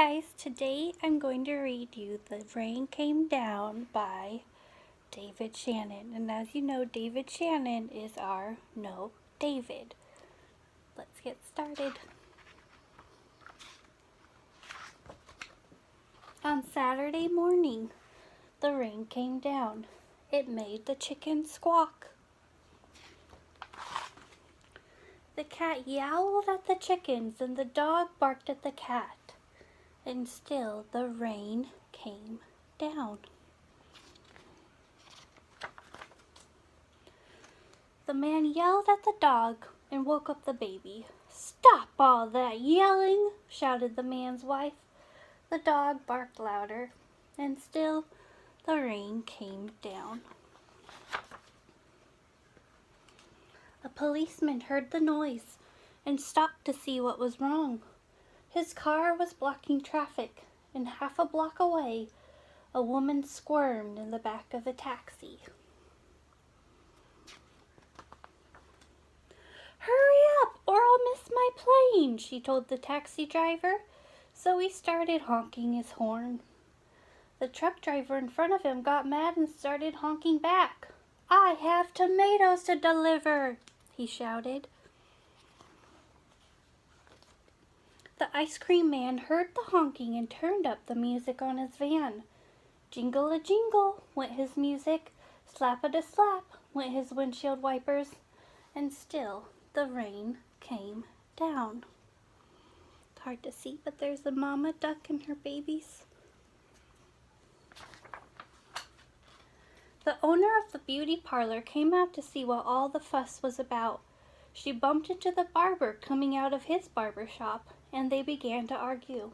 guys, today I'm going to read you The Rain Came Down by David Shannon. And as you know, David Shannon is our No David. Let's get started. On Saturday morning, the rain came down. It made the chickens squawk. The cat yowled at the chickens and the dog barked at the cat. And still the rain came down. The man yelled at the dog and woke up the baby. "Stop all that yelling!" shouted the man's wife. The dog barked louder, and still the rain came down. A policeman heard the noise and stopped to see what was wrong. His car was blocking traffic, and half a block away, a woman squirmed in the back of a taxi. "Hurry up, or I'll miss my plane," she told the taxi driver, so he started honking his horn. The truck driver in front of him got mad and started honking back. "I have tomatoes to deliver," he shouted. The ice cream man heard the honking and turned up the music on his van. Jingle-a-jingle went his music, slap-a-da-slap went his windshield wipers, and still the rain came down. It's hard to see, but there's a mama duck and her babies. The owner of the beauty parlor came out to see what all the fuss was about. She bumped into the barber coming out of his barber shop, and they began to argue.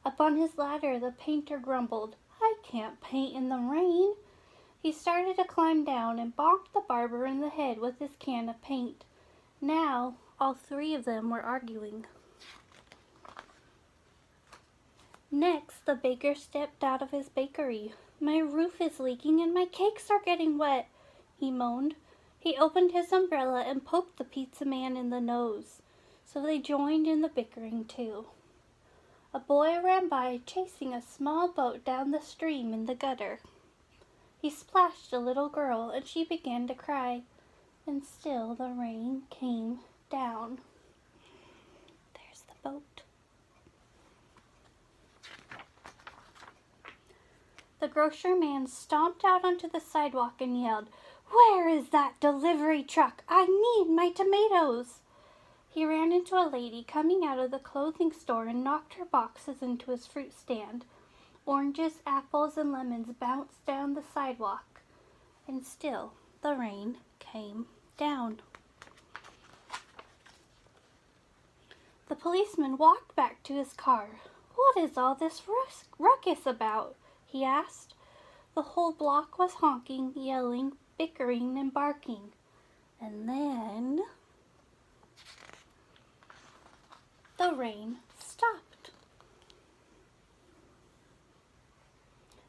Up on his ladder, the painter grumbled, "I can't paint in the rain." He started to climb down and bonked the barber in the head with his can of paint. Now, all three of them were arguing. Next, the baker stepped out of his bakery. "My roof is leaking and my cakes are getting wet," he moaned. He opened his umbrella and poked the pizza man in the nose. So they joined in the bickering too. A boy ran by chasing a small boat down the stream in the gutter. He splashed a little girl and she began to cry, and still the rain came down. There's the boat. The grocery man stomped out onto the sidewalk and yelled, "Where is that delivery truck? I need my tomatoes!" He ran into a lady coming out of the clothing store and knocked her boxes into his fruit stand. Oranges, apples, and lemons bounced down the sidewalk, and still the rain came down. The policeman walked back to his car. "What is all this ruckus about?" he asked. The whole block was honking, yelling, bickering, and barking. And then the rain stopped.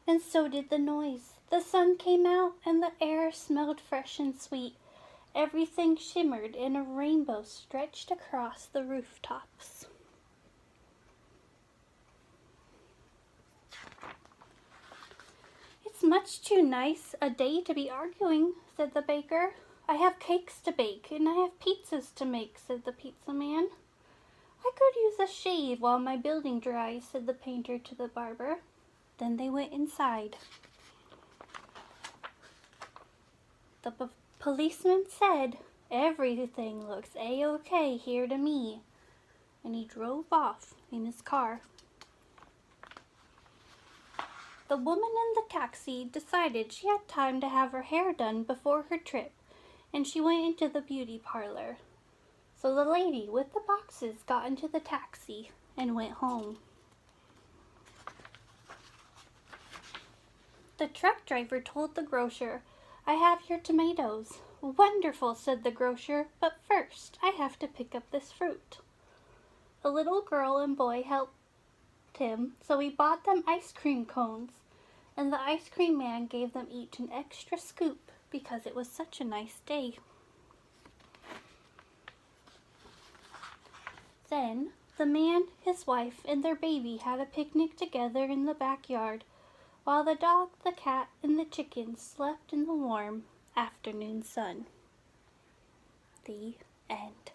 And so did the noise. The sun came out and the air smelled fresh and sweet. Everything shimmered and a rainbow stretched across the rooftops. "It's much too nice a day to be arguing," said the baker. "I have cakes to bake and I have pizzas to make," said the pizza man. "I could use a shave while my building dries," said the painter to the barber. Then they went inside. The policeman said, "Everything looks A-OK here to me," and he drove off in his car. The woman in the taxi decided she had time to have her hair done before her trip, and she went into the beauty parlor. So the lady with the boxes got into the taxi and went home. The truck driver told the grocer, "I have your tomatoes." "Wonderful," said the grocer, "but first I have to pick up this fruit." A little girl and boy helped him, so he bought them ice cream cones, and the ice cream man gave them each an extra scoop because it was such a nice day. Then The man, his wife, and their baby had a picnic together in the backyard, while the dog, the cat, and the chickens slept in the warm afternoon sun. The end.